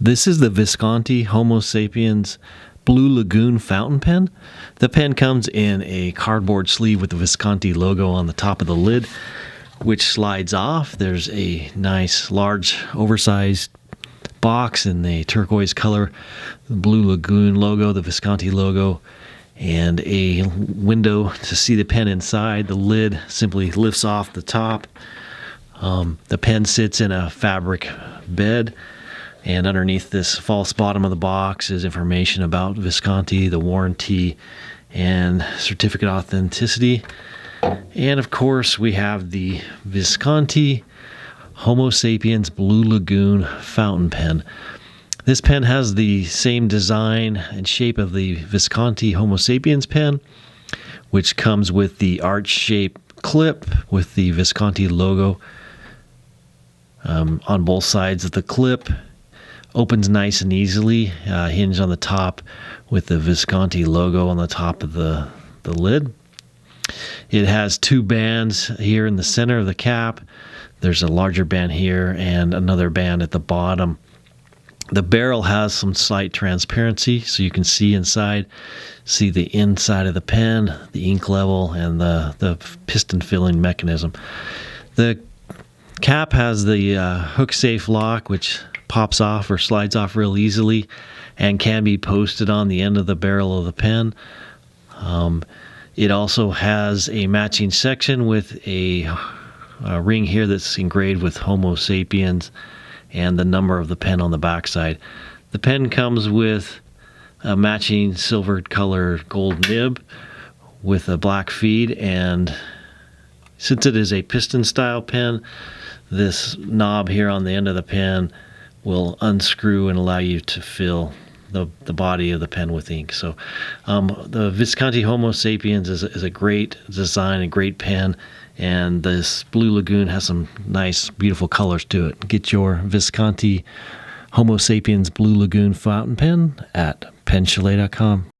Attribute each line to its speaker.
Speaker 1: This is the Visconti Homo Sapiens Blue Lagoon fountain pen. The pen comes in a cardboard sleeve with the Visconti logo on the top of the lid, which slides off. There's a nice, large, oversized box in the turquoise color, the Blue Lagoon logo, the Visconti logo, and a window to see the pen inside. The lid simply lifts off the top. The pen sits in a fabric bed, and underneath this false bottom of the box is information about Visconti, the warranty, and certificate authenticity. And of course, we have the Visconti Homo Sapiens Blue Lagoon fountain pen. This pen has the same design and shape of the Visconti Homo Sapiens pen, which comes with the arch-shaped clip with the Visconti logo on both sides of the clip. Opens nice and easily, hinge on the top with the Visconti logo on the top of the lid. It has two bands here in the center of the cap. There's a larger band here and another band at the bottom. The barrel has some slight transparency, so you can see inside, see the inside of the pen, the ink level, and the piston filling mechanism. The cap has the hook safe lock, which pops off or slides off real easily and can be posted on the end of the barrel of the pen. It also has a matching section with a ring here that's engraved with Homo Sapiens and the number of the pen on the backside. The pen comes with a matching silver colored gold nib with a black feed, and since it is a piston style pen, this knob here on the end of the pen will unscrew and allow you to fill the body of the pen with ink. So the Visconti Homo Sapiens is a great design, a great pen, and this Blue Lagoon has some nice, beautiful colors to it. Get your Visconti Homo Sapiens Blue Lagoon fountain pen at penchalet.com.